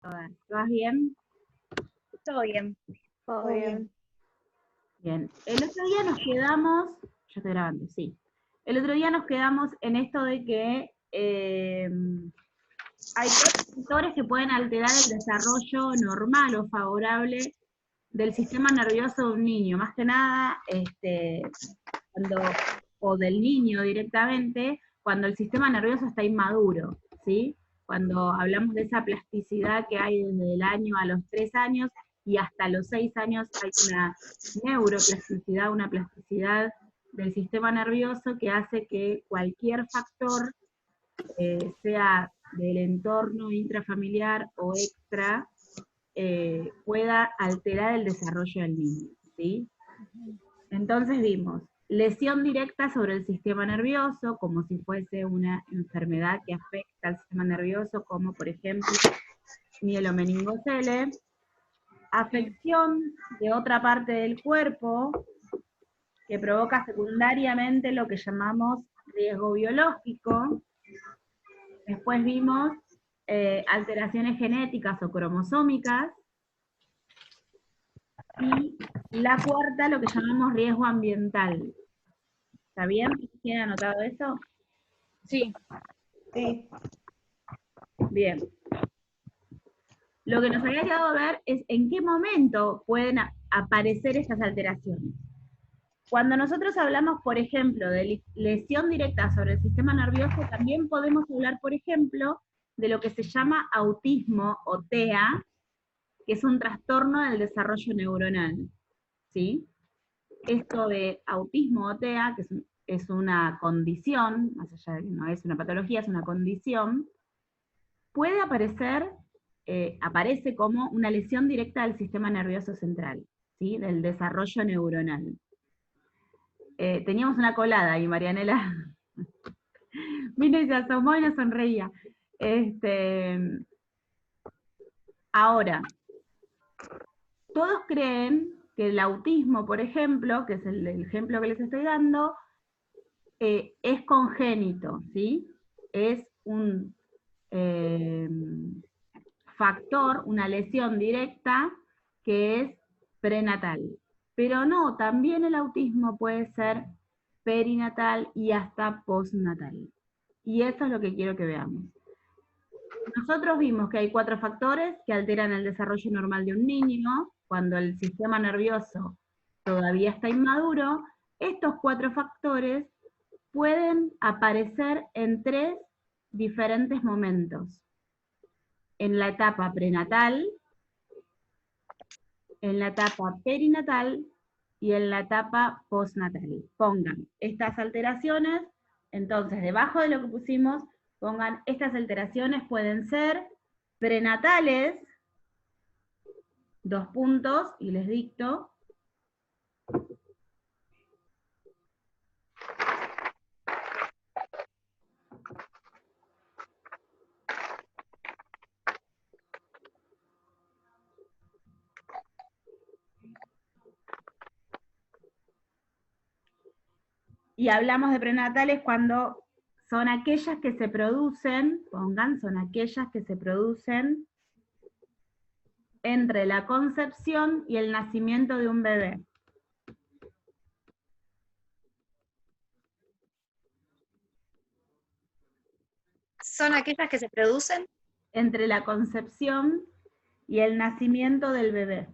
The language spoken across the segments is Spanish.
¿Vas bien? Todo bien. Todo bien. Bien. El otro día nos quedamos, ya estoy grabando, sí. El otro día nos quedamos en esto de que hay tres factores que pueden alterar el desarrollo normal o favorable del sistema nervioso de un niño. Más que nada, o del niño directamente, cuando el sistema nervioso está inmaduro, ¿sí? Cuando hablamos de esa plasticidad que hay desde el año a los 3 años y hasta los 6 años hay una neuroplasticidad, una plasticidad del sistema nervioso que hace que cualquier factor, sea del entorno intrafamiliar o extra, pueda alterar el desarrollo del niño, ¿sí? Entonces vimos lesión directa sobre el sistema nervioso, como si fuese una enfermedad que afecta al sistema nervioso, como por ejemplo mielomeningocele, afección de otra parte del cuerpo, que provoca secundariamente lo que llamamos riesgo biológico. Después vimos alteraciones genéticas o cromosómicas, y la cuarta, lo que llamamos riesgo ambiental. ¿Está bien? ¿Tienen anotado eso? Sí. Sí. Bien. Lo que nos había quedado ver es en qué momento pueden aparecer estas alteraciones. Cuando nosotros hablamos, por ejemplo, de lesión directa sobre el sistema nervioso, también podemos hablar, por ejemplo, de lo que se llama autismo o TEA, que es un trastorno del desarrollo neuronal, ¿sí? Esto de autismo o TEA, que es una condición, más allá de que no es una patología, es una condición, puede aparecer, aparece como una lesión directa del sistema nervioso central, ¿sí? Del desarrollo neuronal. Teníamos una colada ahí, Marianela. Vino y se asomó y nos sonreía. Ahora, todos creen que el autismo, por ejemplo, que es el ejemplo que les estoy dando, es congénito, ¿sí? Es un factor, una lesión directa que es prenatal. Pero no, también el autismo puede ser perinatal y hasta postnatal. Y eso es lo que quiero que veamos. Nosotros vimos que hay 4 factores que alteran el desarrollo normal de un niño cuando el sistema nervioso todavía está inmaduro. Estos 4 factores pueden aparecer en 3 diferentes momentos. En la etapa prenatal, en la etapa perinatal y en la etapa postnatal. Pongan estas alteraciones, entonces debajo de lo que pusimos, pongan estas alteraciones pueden ser prenatales, 2 puntos, y les dicto. Y hablamos de prenatales cuando son aquellas que se producen, pongan, son aquellas que se producen entre la concepción y el nacimiento de un bebé. Son aquellas que se producen. Entre la concepción y el nacimiento del bebé.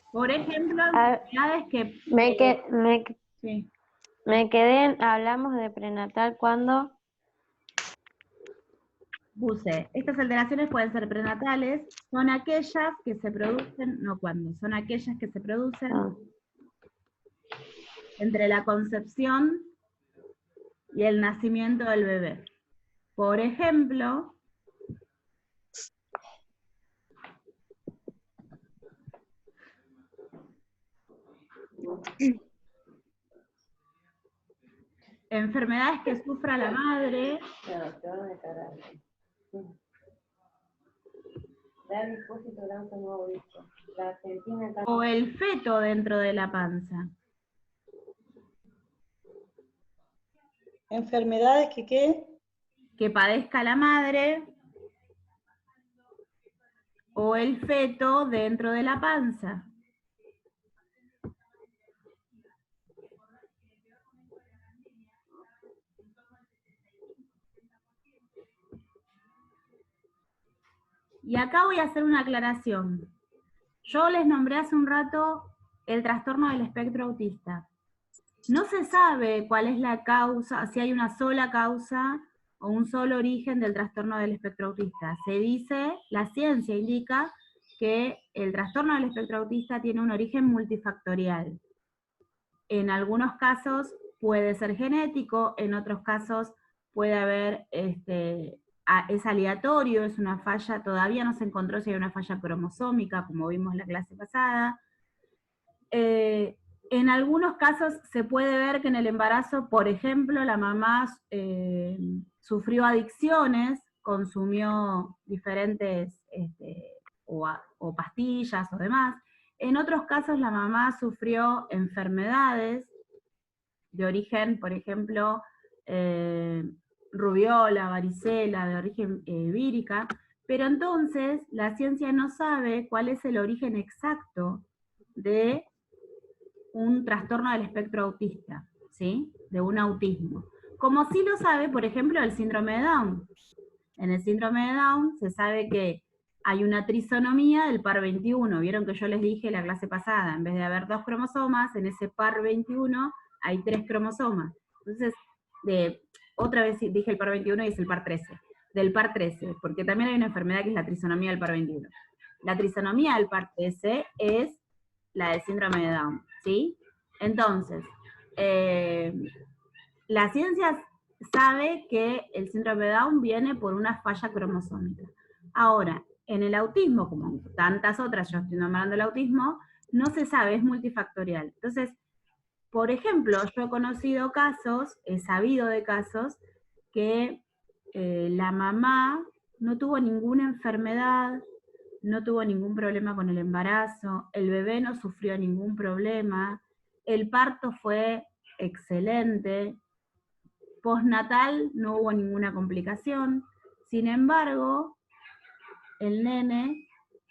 Por ejemplo, enfermedades que... sí. Me quedé hablamos de prenatal cuando... Puse, estas alteraciones pueden ser prenatales, son aquellas que se producen, no cuando, son aquellas que se producen entre la concepción y el nacimiento del bebé. Por ejemplo, enfermedades que sufra la madre, Dar depósito de auto nuevo disco. La Argentina está... O el feto dentro de la panza. Enfermedades que qué. Que padezca la madre o el feto dentro de la panza. Y acá voy a hacer una aclaración. Yo les nombré hace un rato el trastorno del espectro autista. No se sabe cuál es la causa, si hay una sola causa o un solo origen del trastorno del espectro autista. Se dice, la ciencia indica que el trastorno del espectro autista tiene un origen multifactorial. En algunos casos puede ser genético, en otros casos puede haber, es aleatorio, es una falla, todavía no se encontró si hay una falla cromosómica, como vimos en la clase pasada. En algunos casos se puede ver que en el embarazo, por ejemplo, la mamá sufrió adicciones, consumió diferentes o pastillas o demás. En otros casos la mamá sufrió enfermedades de origen, por ejemplo, rubiola, varicela, de origen vírica, pero entonces la ciencia no sabe cuál es el origen exacto de un trastorno del espectro autista, ¿sí? De un autismo. Como sí lo sabe, por ejemplo, el síndrome de Down. En el síndrome de Down se sabe que hay una trisonomía del par 21. Vieron que yo les dije la clase pasada, en vez de haber 2 cromosomas, en ese par 21 hay 3 cromosomas. Entonces, otra vez dije el par 21 y es el par 13. Del par 13, porque también hay una enfermedad que es la trisonomía del par 21. La trisonomía del par 13 es la del síndrome de Down, ¿sí? Entonces, la ciencia sabe que el síndrome de Down viene por una falla cromosómica. Ahora, en el autismo, como en tantas otras, yo estoy nombrando el autismo, no se sabe, es multifactorial. Entonces, por ejemplo, yo he conocido casos, he sabido de casos, que la mamá no tuvo ninguna enfermedad, no tuvo ningún problema con el embarazo, el bebé no sufrió ningún problema, el parto fue excelente, postnatal no hubo ninguna complicación, sin embargo, el nene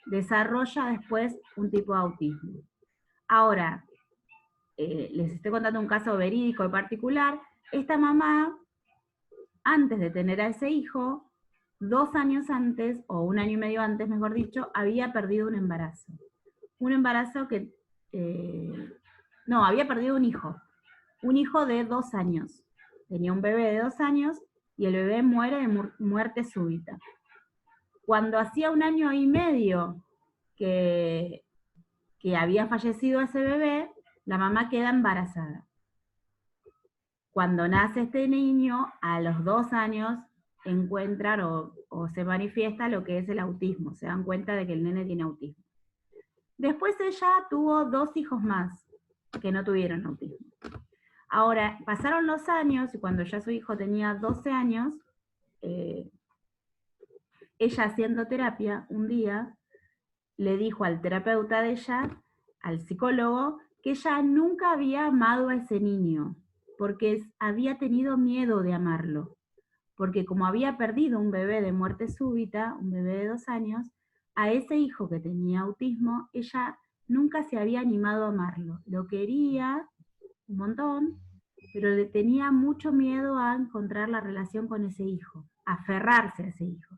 desarrolla después un tipo de autismo. Ahora, les estoy contando un caso verídico y particular. Esta mamá, antes de tener a ese hijo, 2 años antes, o 1 año y medio antes, mejor dicho, había perdido un embarazo. Un embarazo que, había perdido un hijo de 2 años. Tenía un bebé de 2 años y el bebé muere de muerte súbita. Cuando hacía 1 año y medio que había fallecido ese bebé, la mamá queda embarazada. Cuando nace este niño, a los 2 años encuentran o se manifiesta lo que es el autismo, se dan cuenta de que el nene tiene autismo. Después ella tuvo 2 hijos más que no tuvieron autismo. Ahora, pasaron los años y cuando ya su hijo tenía 12 años, ella haciendo terapia, un día le dijo al terapeuta de ella, al psicólogo, que ella nunca había amado a ese niño, porque había tenido miedo de amarlo, porque como había perdido un bebé de muerte súbita, un bebé de 2 años, a ese hijo que tenía autismo, ella nunca se había animado a amarlo. Lo quería un montón, pero le tenía mucho miedo a encontrar la relación con ese hijo, a aferrarse a ese hijo.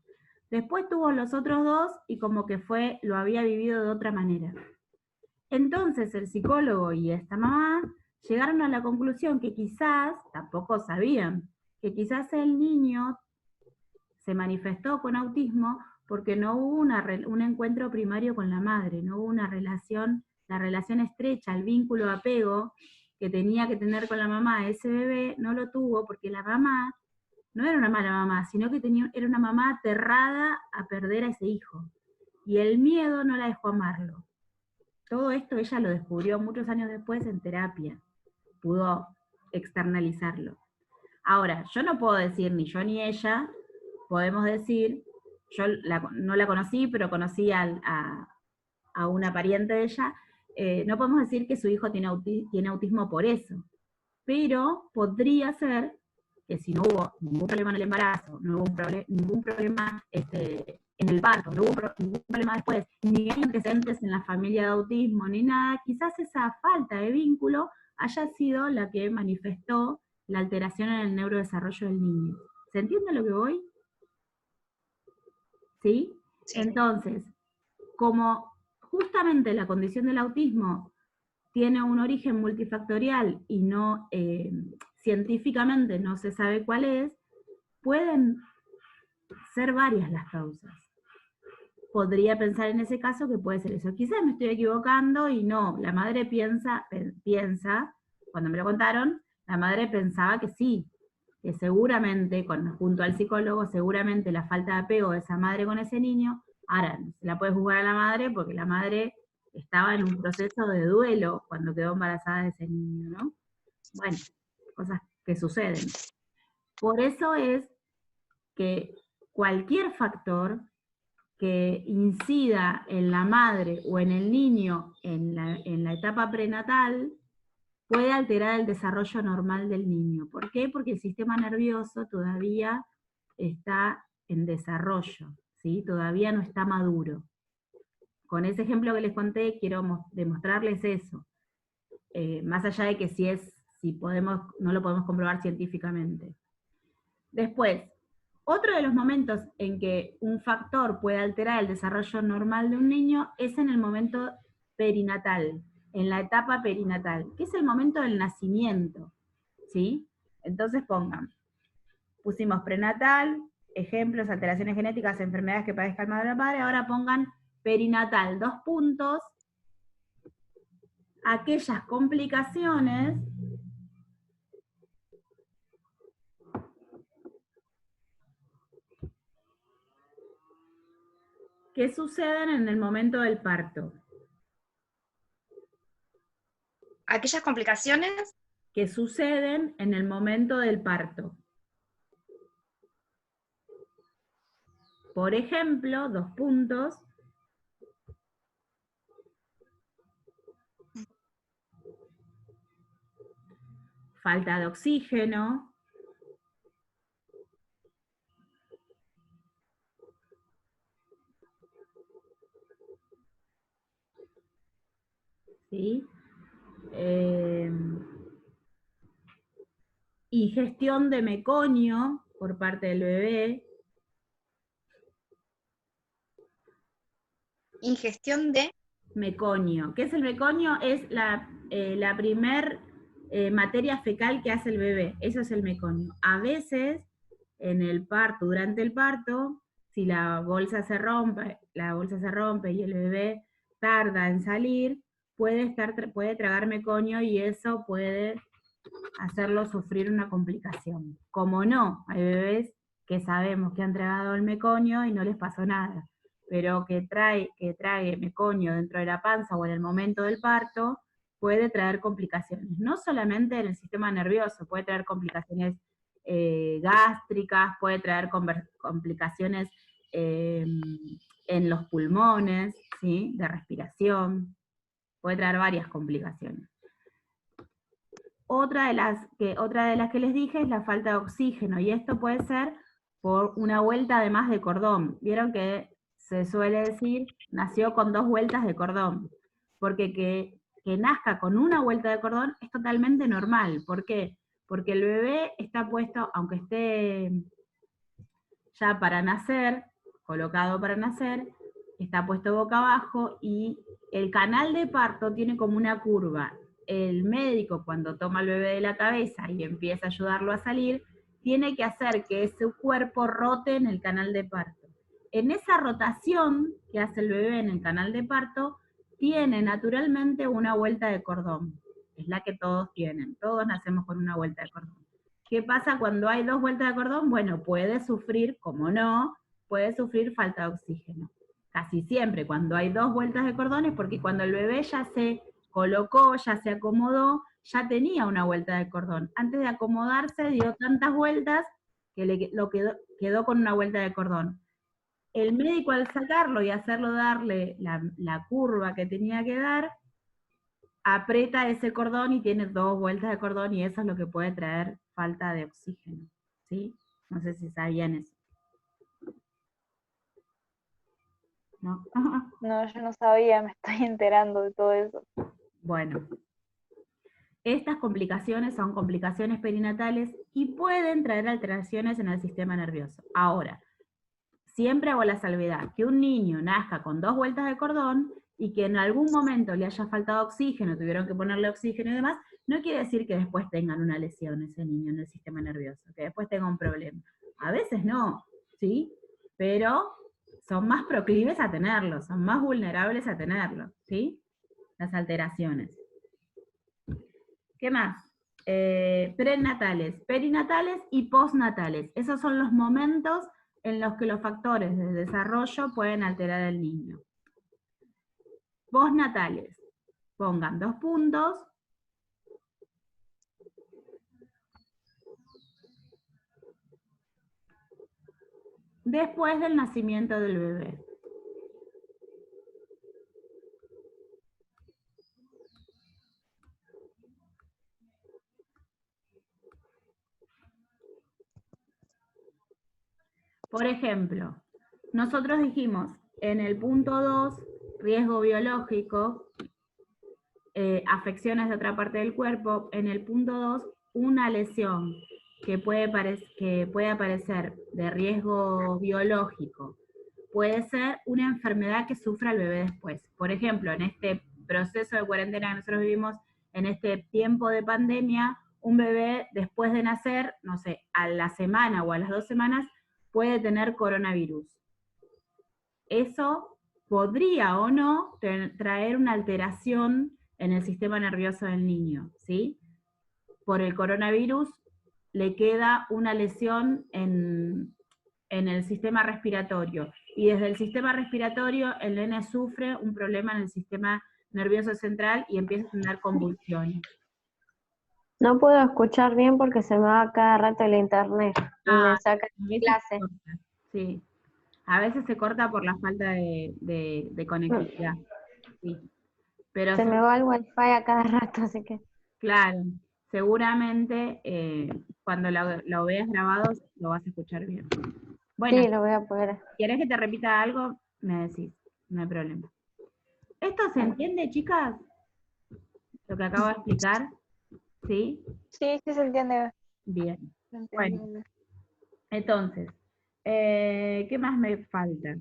Después tuvo los otros 2 y como que lo había vivido de otra manera. Entonces el psicólogo y esta mamá llegaron a la conclusión que quizás, tampoco sabían, que quizás el niño se manifestó con autismo porque no hubo un encuentro primario con la madre, no hubo una relación, la relación estrecha, el vínculo apego que tenía que tener con la mamá de ese bebé, no lo tuvo porque la mamá no era una mala mamá, sino que era una mamá aterrada a perder a ese hijo. Y el miedo no la dejó amarlo. Todo esto ella lo descubrió muchos años después en terapia. Pudo externalizarlo. Ahora, yo no puedo decir, ni yo ni ella, podemos decir yo no la conocí, pero conocí a una pariente de ella, no podemos decir que su hijo tiene autismo por eso, pero podría ser que si no hubo ningún problema en el embarazo, no hubo ningún problema en el parto, no hubo ningún problema después, ni hay antecedentes en la familia de autismo, ni nada, quizás esa falta de vínculo haya sido la que manifestó la alteración en el neurodesarrollo del niño. ¿Se entiende lo que voy? ¿Sí? Sí. Entonces, como justamente la condición del autismo tiene un origen multifactorial y no científicamente no se sabe cuál es, pueden ser varias las causas. Podría pensar en ese caso que puede ser eso. Quizás me estoy equivocando y no, la madre piensa, cuando me lo contaron, la madre pensaba que sí, que seguramente, junto al psicólogo, seguramente la falta de apego de esa madre con ese niño, ahora se la puede juzgar a la madre porque la madre estaba en un proceso de duelo cuando quedó embarazada de ese niño, ¿no? Bueno, cosas que suceden. Por eso es que cualquier factor que incida en la madre o en el niño en la etapa prenatal puede alterar el desarrollo normal del niño. ¿Por qué? Porque el sistema nervioso todavía está en desarrollo, ¿sí? Todavía no está maduro. Con ese ejemplo que les conté, quiero demostrarles eso. Más allá de que no lo podemos comprobar científicamente. Después, otro de los momentos en que un factor puede alterar el desarrollo normal de un niño es en el momento perinatal, en la etapa perinatal, que es el momento del nacimiento, ¿sí? Entonces pusimos prenatal, ejemplos, alteraciones genéticas, enfermedades que padezca el madre o padre, ahora pongan perinatal, 2 puntos, aquellas complicaciones que suceden en el momento del parto. Aquellas complicaciones Que suceden en el momento del parto. Por ejemplo, 2 puntos. Falta de oxígeno. ¿Sí? Ingestión de meconio por parte del bebé. ingestión de Meconio. ¿Qué es el meconio? Es la primer materia fecal que hace el bebé. Eso es el meconio. A veces, en el parto, durante el parto, si la bolsa se rompe y el bebé tarda en salir, puede tragar meconio y eso puede hacerlo sufrir una complicación. Como no, hay bebés que sabemos que han tragado el meconio y no les pasó nada, pero que trague meconio dentro de la panza o en el momento del parto puede traer complicaciones, no solamente en el sistema nervioso, puede traer complicaciones gástricas, puede traer complicaciones en los pulmones, ¿sí? De respiración, puede traer varias complicaciones. Otra de las que les dije es la falta de oxígeno, y esto puede ser por una vuelta de más de cordón. Vieron que se suele decir, nació con 2 vueltas de cordón, porque que nazca con una vuelta de cordón es totalmente normal. ¿Por qué? Porque el bebé está puesto, aunque esté ya para nacer, colocado para nacer, está puesto boca abajo y el canal de parto tiene como una curva. El médico, cuando toma al bebé de la cabeza y empieza a ayudarlo a salir, tiene que hacer que su cuerpo rote en el canal de parto. En esa rotación que hace el bebé en el canal de parto, tiene naturalmente una vuelta de cordón. Es la que todos tienen. Todos nacemos con una vuelta de cordón. ¿Qué pasa cuando hay 2 vueltas de cordón? Bueno, puede sufrir, como no, puede sufrir falta de oxígeno. Casi siempre cuando hay 2 vueltas de cordón es porque cuando el bebé ya se colocó, ya se acomodó, ya tenía una vuelta de cordón. Antes de acomodarse dio tantas vueltas que quedó con una vuelta de cordón. el médico al sacarlo y hacerlo darle la curva que tenía que dar, aprieta ese cordón y tiene 2 vueltas de cordón y eso es lo que puede traer falta de oxígeno, ¿sí? No sé si sabían eso. ¿No? No, yo no sabía, me estoy enterando de todo eso. Bueno, estas complicaciones son complicaciones perinatales y pueden traer alteraciones en el sistema nervioso. Ahora, siempre hago la salvedad, que un niño nazca con 2 vueltas de cordón y que en algún momento le haya faltado oxígeno, tuvieron que ponerle oxígeno y demás, no quiere decir que después tengan una lesión ese niño en el sistema nervioso, que después tenga un problema. A veces no, ¿sí? Pero son más proclives a tenerlo, son más vulnerables a tenerlo, ¿sí? Las alteraciones. ¿Qué más? Prenatales, perinatales y postnatales. Esos son los momentos en los que los factores de desarrollo pueden alterar al niño. Postnatales, pongan 2 puntos. Después del nacimiento del bebé. Por ejemplo, nosotros dijimos en el punto 2, riesgo biológico, afecciones de otra parte del cuerpo. En el punto 2, una lesión que puede aparecer de riesgo biológico. Puede ser una enfermedad que sufra el bebé después. Por ejemplo, en este proceso de cuarentena que nosotros vivimos, en este tiempo de pandemia, un bebé después de nacer, no sé, a la semana o a las 2 semanas, puede tener coronavirus. Eso podría o no traer una alteración en el sistema nervioso del niño, ¿sí? Por el coronavirus le queda una lesión en el sistema respiratorio, y desde el sistema respiratorio el nene sufre un problema en el sistema nervioso central y empieza a tener convulsiones. No puedo escuchar bien porque se me va cada rato el internet y me saca A veces clase. se corta, sí. A veces se corta por la falta de conectividad. Sí. Pero Se me va el wifi a cada rato, así que. claro, seguramente cuando lo veas grabado lo vas a escuchar bien. Bueno, Sí, lo voy a poder. ¿quieres que te repita algo? Me decís, no hay problema. ¿Esto se entiende, chicas? Lo que acabo de explicar, ¿sí? Sí, sí se entiende. Bien. Se Bueno, entiende. entonces, ¿qué más me falta?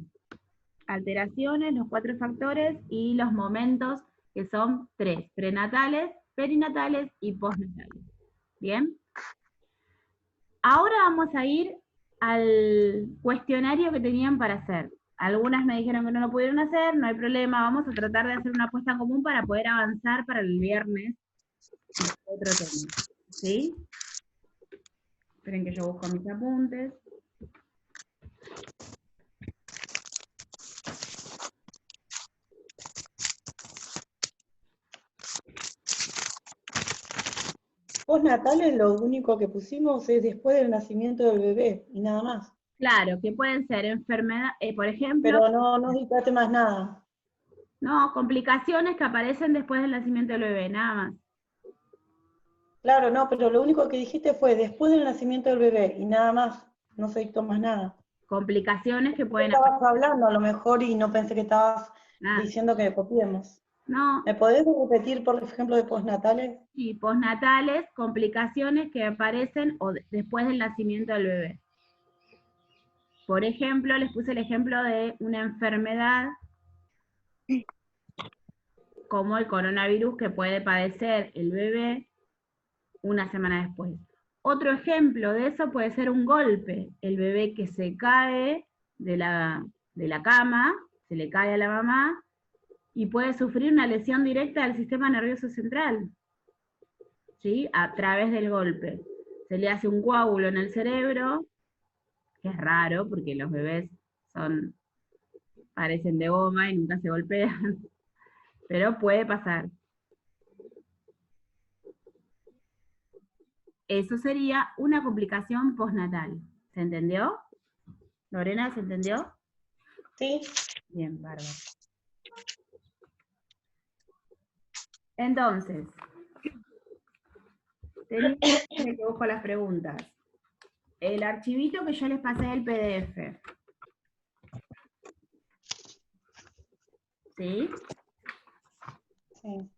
Alteraciones, los 4 factores y los momentos, que son 3, prenatales, perinatales y postnatales. ¿Bien? Ahora vamos a ir al cuestionario que tenían para hacer. Algunas me dijeron que no lo pudieron hacer, no hay problema, vamos a tratar de hacer una apuesta en común para poder avanzar para el viernes otro tema. ¿Sí? Esperen que yo busco mis apuntes. Postnatales lo único que pusimos es después del nacimiento del bebé y nada más. Claro, que pueden ser enfermedades, por ejemplo, Pero no dictate más nada. no, complicaciones que aparecen después del nacimiento del bebé, nada más. Claro, no, pero lo único que dijiste fue después del nacimiento del bebé y nada más. No se dictó más nada. Complicaciones que pueden Estabas hablando a lo mejor y no pensé que estabas diciendo que copiemos. No, ¿Me podés repetir, por ejemplo, de postnatales? y postnatales, complicaciones que aparecen después del nacimiento del bebé. Por ejemplo, les puse el ejemplo de una enfermedad como el coronavirus que puede padecer el bebé una semana después. Otro ejemplo de eso puede ser un golpe, el bebé que se cae de la cama, se le cae a la mamá, y puede sufrir una lesión directa del sistema nervioso central, ¿sí? A través del golpe. Se le hace un coágulo en el cerebro, que es raro porque los bebés parecen de goma y nunca se golpean, pero puede pasar. Eso sería una complicación postnatal. ¿Se entendió? Lorena, ¿se entendió? ¿Sí? Bien, bárbaro. Entonces, tenía que busco las preguntas. El archivito que yo les pasé del PDF. ¿Sí? Sí.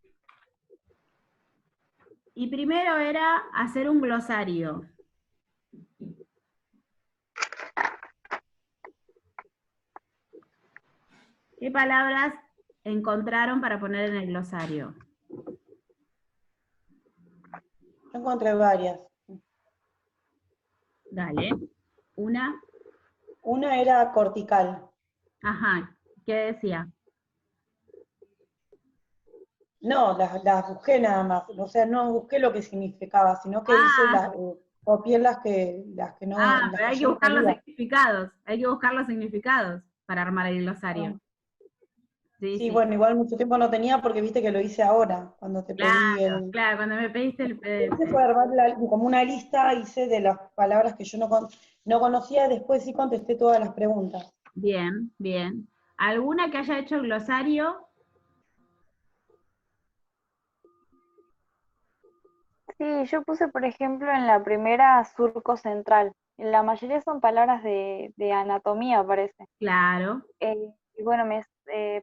Y primero era hacer un glosario. ¿Qué palabras encontraron para poner en el glosario? Yo encontré varias. Dale. Una. Una era cortical. Ajá. ¿Qué decía? No, las busqué nada más. O sea, no busqué lo que significaba, sino que Ah, copié las que no, las pero que hay que yo no buscar los sabía. significados. Hay que buscar los significados para armar el glosario. Ah, Sí, sí, sí. bueno, igual mucho tiempo no tenía porque viste que lo hice ahora, cuando te pedí Claro, el... claro, cuando me pediste el Hice PDF. fue armar como una lista, hice de las palabras que yo no conocía, después sí contesté todas las preguntas. Bien, bien. ¿Alguna que haya hecho el glosario? Sí, yo puse, por ejemplo, en la primera surco central. La mayoría son palabras de anatomía, parece. Claro, Y bueno,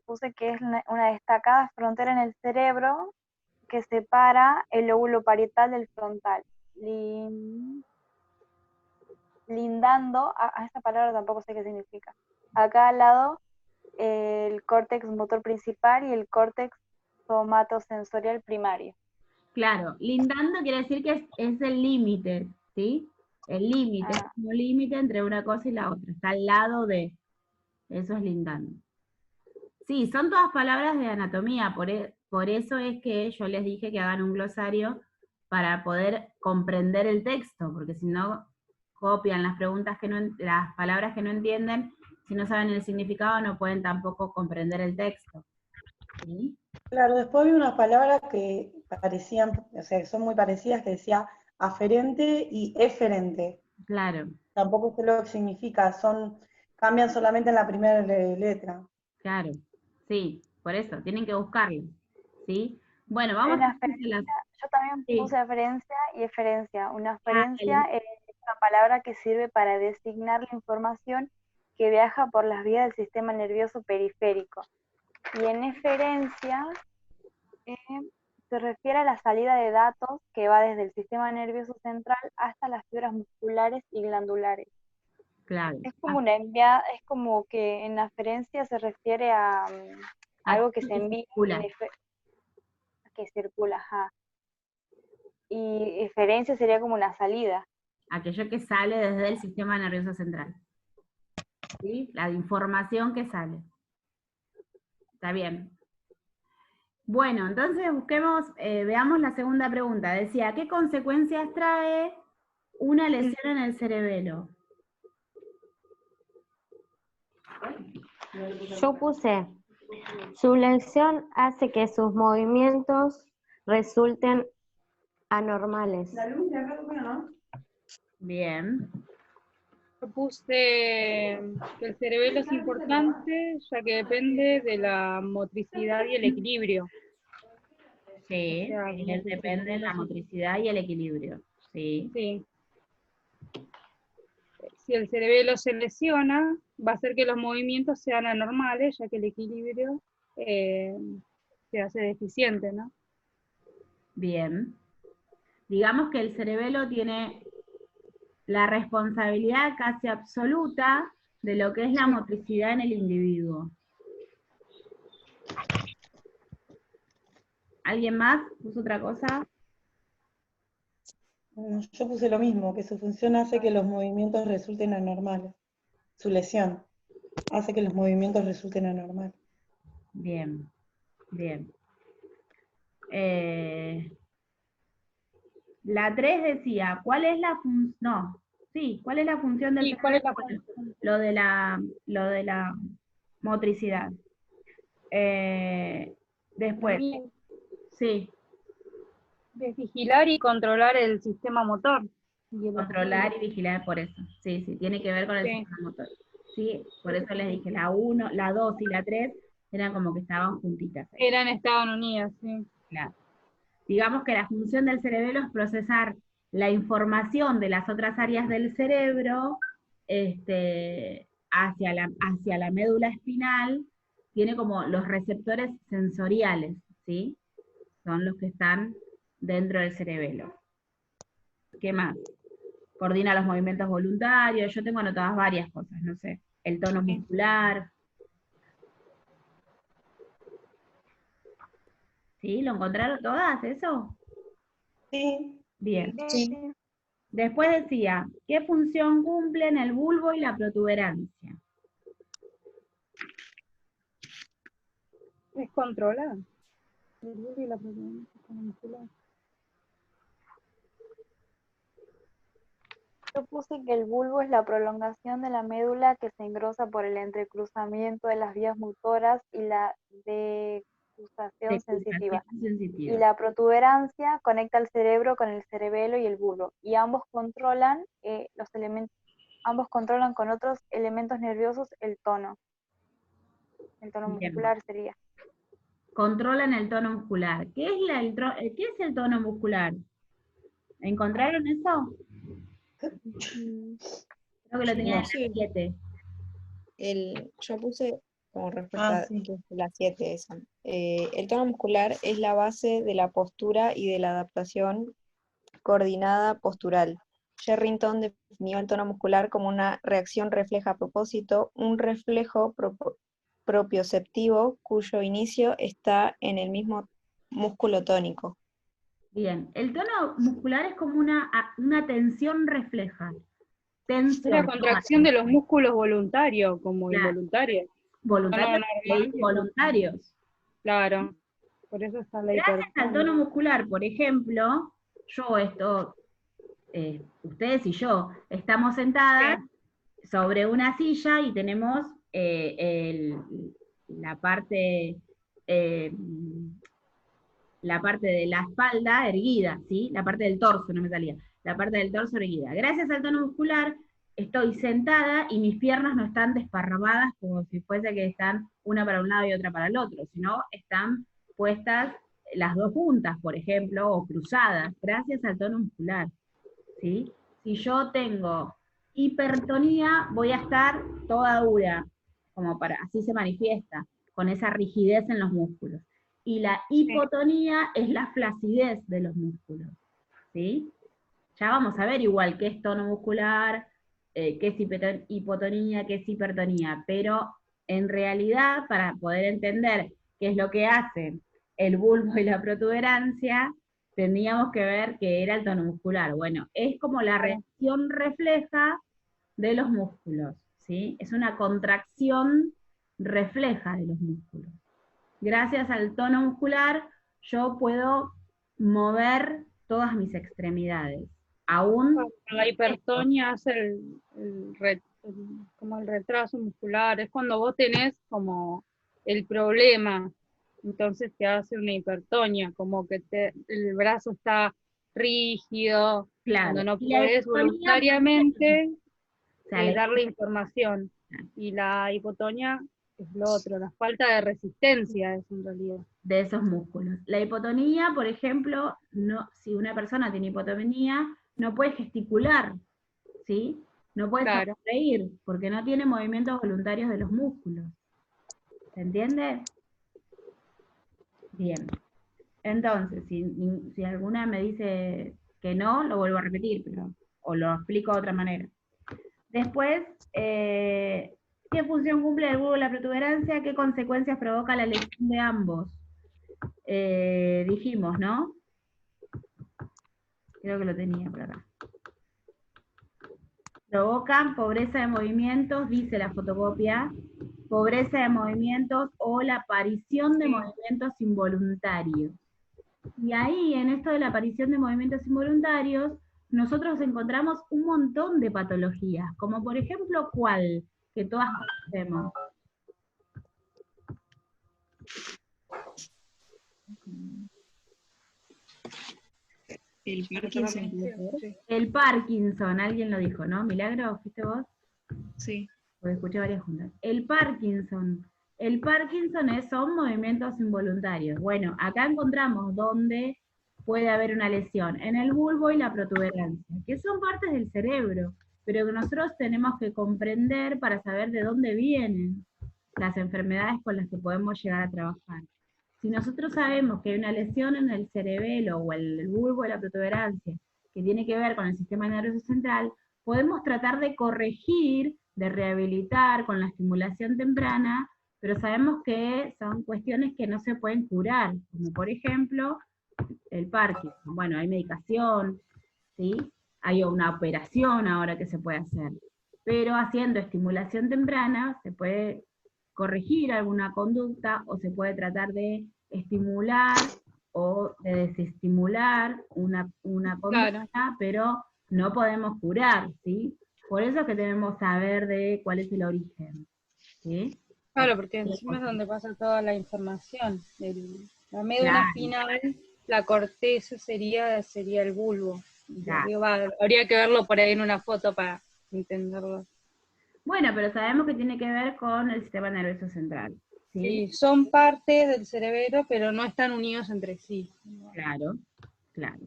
puse que es una destacada frontera en el cerebro que separa el lóbulo parietal del frontal, lindando, a esta palabra tampoco sé qué significa. Acá al lado, el córtex motor principal y el córtex somatosensorial primario. claro. Lindando quiere decir que es el límite, ¿sí? El límite, es Ah, un límite entre una cosa y la otra. Está al lado de. Eso es lindando. Sí, son todas palabras de anatomía, por eso es que yo les dije que hagan un glosario para poder comprender el texto, porque si no copian las preguntas las palabras que no entienden, si no saben el significado no pueden tampoco comprender el texto. ¿Sí? Claro, después vi unas palabras que parecían, o sea, que son muy parecidas, que decía aferente y eferente. Claro, Tampoco sé lo que significa, cambian solamente en la primera letra. claro. Sí, por eso, tienen que buscarlo. ¿Sí? Bueno, vamos en a hacer aferencia, las... yo también Sí. puse aferencia y eferencia. Una Ah, aferencia es una palabra que sirve para designar la información que viaja por las vías del sistema nervioso periférico. Y en eferencia eh, se refiere a la salida de datos que va desde el sistema nervioso central hasta las fibras musculares y glandulares. claro. Es como una enviada, es como que en aferencia se refiere a algo que se envía Circula. que circula, ajá. Y eferencia sería como una salida. Aquello que sale desde el sistema nervioso central. ¿Sí? La información que sale. Está bien. Bueno, entonces busquemos, veamos la segunda pregunta. Decía, ¿qué consecuencias trae una lesión en el cerebelo? Yo puse, su lesión hace que sus movimientos resulten anormales. Bien, Yo puse que el cerebelo es importante, ya que depende de la motricidad y el equilibrio. O sí, sea, como que si el depende de cerebelo la motricidad y el equilibrio. Sí, sí, si el cerebelo se lesiona, va a hacer que los movimientos sean anormales, ya que el equilibrio eh, se hace deficiente, ¿no? bien. Digamos que el cerebelo tiene la responsabilidad casi absoluta de lo que es la Sí. motricidad en el individuo. ¿Alguien más puso otra cosa? Yo puse lo mismo, que su función hace que los movimientos resulten anormales. Su lesión hace que los movimientos resulten anormales. Bien, bien. La 3 decía, ¿cuál es la función? No, sí, ¿cuál es la función del ¿Y cuál es cerebro? la Bueno, función? lo de la motricidad. La Después, mía sí, es vigilar y controlar el sistema motor y el controlar equilibrio. y vigilar por eso. Sí, sí, tiene que ver con el Sí. sistema motor. ¿sí? Por eso les dije, la 1, la 2 y la 3 eran como que estaban juntitas ahí. Estaban unidas, sí. Claro. Digamos que la función del cerebelo es procesar la información de las otras áreas del cerebro hacia la médula espinal, tiene como los receptores sensoriales, ¿sí? Son los que están dentro del cerebelo. ¿Qué más? Coordina los movimientos voluntarios, yo tengo anotadas varias cosas, no sé, el tono muscular. ¿Sí? ¿Lo encontraron todas eso? Sí. Bien. Sí. Después decía, ¿qué función cumplen el bulbo y la protuberancia? Es controlada. El bulbo y la protuberancia muscular. Yo puse que el bulbo es la prolongación de la médula que se engrosa por el entrecruzamiento de las vías motoras y la decruzación sensitiva. Y la protuberancia conecta el cerebro con el cerebelo y el bulbo. Y ambos controlan con otros elementos nerviosos el tono. El tono Bien. muscular sería. Controlan el tono muscular. ¿Qué es el tono muscular? ¿Encontraron eso? Creo que lo tenía en la 7. Yo puse como Ah, respuesta sí. la 7 esa. El tono muscular es la base de la postura y de la adaptación coordinada postural. Sherrington definió el tono muscular como una reacción refleja a propósito, un reflejo propioceptivo cuyo inicio está en el mismo músculo tónico. Bien, el tono muscular es como una tensión refleja. Tensión. Es la contracción de los músculos voluntarios, como Claro. involuntarios. Voluntarios No, e involuntarios. Claro, por eso está la Gracias al hipertonía. tono muscular, por ejemplo, ustedes y yo, estamos sentadas sobre una silla y tenemos la parte de la espalda erguida, ¿sí? La parte del torso, no me salía. La parte del torso erguida. Gracias al tono muscular, estoy sentada y mis piernas no están desparramadas como si fuese que están una para un lado y otra para el otro, sino están puestas las dos juntas, por ejemplo, o cruzadas, gracias al tono muscular, ¿sí? Si yo tengo hipertonía, voy a estar toda dura, así se manifiesta, con esa rigidez en los músculos. Y la hipotonía es la flacidez de los músculos, ¿sí? Ya vamos a ver igual qué es tono muscular, qué es hipotonía, qué es hipertonía, pero en realidad, para poder entender qué es lo que hacen el bulbo y la protuberancia, tendríamos que ver qué era el tono muscular. Bueno, es como la reacción refleja de los músculos, ¿sí? Es una contracción refleja de los músculos. Gracias al tono muscular, yo puedo mover todas mis extremidades. Aún la hipertonía hace como el retraso muscular, es cuando vos tenés como el problema, entonces te hace una hipertonía, como que el brazo está rígido, claro, cuando no y la podés hipotonía, voluntariamente o sea, darle información, y la hipotonía es lo otro, la falta de resistencia es en realidad. De esos músculos. La hipotonía, por ejemplo, si una persona tiene hipotonía, no puede gesticular, ¿sí? No puede sonreír, porque no tiene movimientos voluntarios de los músculos. ¿Se entiende? Bien. Entonces, si alguna me dice que no, lo vuelvo a repetir, o lo explico de otra manera. Después, ¿qué función cumple el bulbo y la protuberancia? ¿Qué consecuencias provoca la lesión de ambos? Dijimos, ¿no? Creo que lo tenía por acá. Provocan pobreza de movimientos, dice la fotocopia, pobreza de movimientos o la aparición de movimientos involuntarios. Y ahí, en esto de la aparición de movimientos involuntarios, nosotros encontramos un montón de patologías, como por ejemplo, ¿cuál? Que todas conocemos. El Parkinson. El Parkinson, alguien lo dijo, ¿no? ¿Milagro? ¿Fuiste vos? Sí. porque escuché varias juntas. El Parkinson. El Parkinson son movimientos involuntarios. Bueno, acá encontramos dónde puede haber una lesión, en el bulbo y la protuberancia, que son partes del cerebro, pero que nosotros tenemos que comprender para saber de dónde vienen las enfermedades con las que podemos llegar a trabajar. Si nosotros sabemos que hay una lesión en el cerebelo o el bulbo de la protuberancia que tiene que ver con el sistema nervioso central, podemos tratar de corregir, de rehabilitar con la estimulación temprana, pero sabemos que son cuestiones que no se pueden curar, como por ejemplo el Parkinson. Bueno, hay medicación, ¿sí? Hay una operación ahora que se puede hacer, pero haciendo estimulación temprana se puede corregir alguna conducta o se puede tratar de estimular o de desestimular una conducta, Claro. pero no podemos curar, ¿sí? Por eso es que debemos saber de cuál es el origen, ¿sí? Claro, porque encima es donde pasa toda la información. La médula Claro, espinal, la corteza sería el bulbo. claro. Habría que verlo por ahí en una foto para entenderlo. Bueno, pero sabemos que tiene que ver con el sistema nervioso central, ¿sí? Sí, son parte del cerebro, pero no están unidos entre sí. Claro, claro.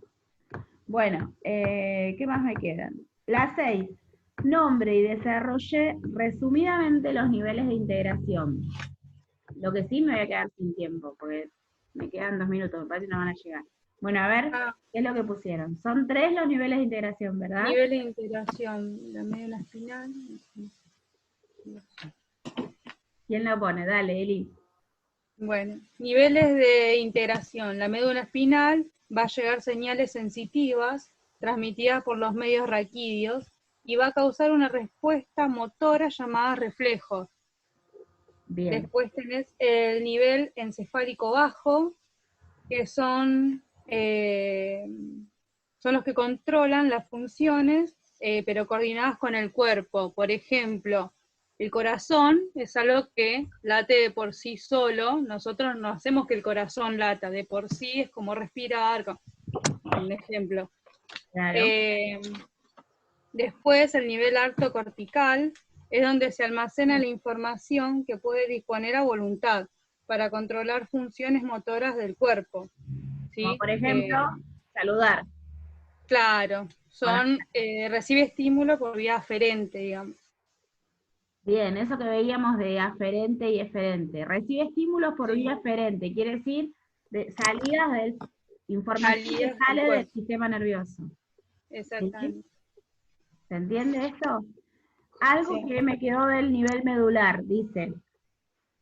Bueno, ¿qué más me quedan? La 6. Nombre y desarrolle resumidamente los niveles de integración. Lo que sí me voy a quedar sin tiempo, porque me quedan 2 minutos, me parece que no van a llegar. Bueno, a ver, ¿qué es lo que pusieron? Son 3 los niveles de integración, ¿verdad? Nivel de integración, la médula espinal. ¿Quién lo pone? Dale, Eli. Bueno, niveles de integración. La médula espinal va a llegar señales sensitivas transmitidas por los medios raquídeos y va a causar una respuesta motora llamada reflejos. Bien. Después tenés el nivel encefálico bajo, que son los que controlan las funciones, pero coordinadas con el cuerpo. Por ejemplo, el corazón es algo que late de por sí solo. Nosotros no hacemos que el corazón lata, de por sí es como respirar, un ejemplo. Claro. Después, el nivel alto cortical es donde se almacena la información que puede disponer a voluntad para controlar funciones motoras del cuerpo. ¿Sí? Como por ejemplo, saludar. Claro, recibe estímulo por vía aferente, digamos. Bien, eso que veíamos de aferente y eferente. Recibe estímulos por vía aferente, quiere decir de salidas de información Salidas que sale del del cuerpo. sistema nervioso. Exactamente. ¿Se entiende esto? Algo que me quedó del nivel medular, dice,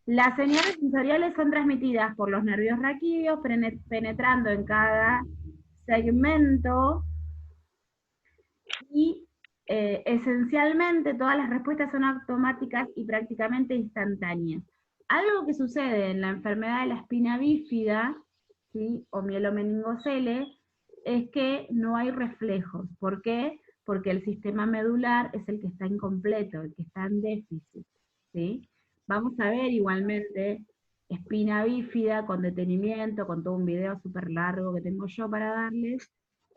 las señales sensoriales son transmitidas por los nervios raquídeos, penetrando en cada segmento y esencialmente todas las respuestas son automáticas y prácticamente instantáneas. Algo que sucede en la enfermedad de la espina bífida, ¿sí? O mielomeningocele, es que no hay reflejos. ¿Por qué? Porque el sistema medular es el que está incompleto, el que está en déficit, ¿sí? Vamos a ver igualmente espina bífida con detenimiento, con todo un video súper largo que tengo yo para darles,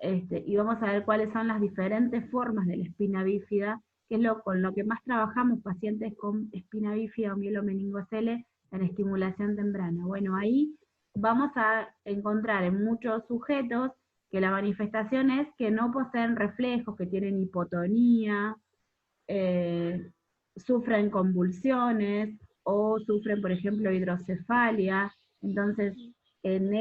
y vamos a ver cuáles son las diferentes formas de la espina bífida, que es con lo que más trabajamos pacientes con espina bífida o mielomeningocele en estimulación temprana. Bueno, ahí vamos a encontrar en muchos sujetos que la manifestación es que no poseen reflejos, que tienen hipotonía, sufren convulsiones o sufren, por ejemplo, hidrocefalia. Entonces, en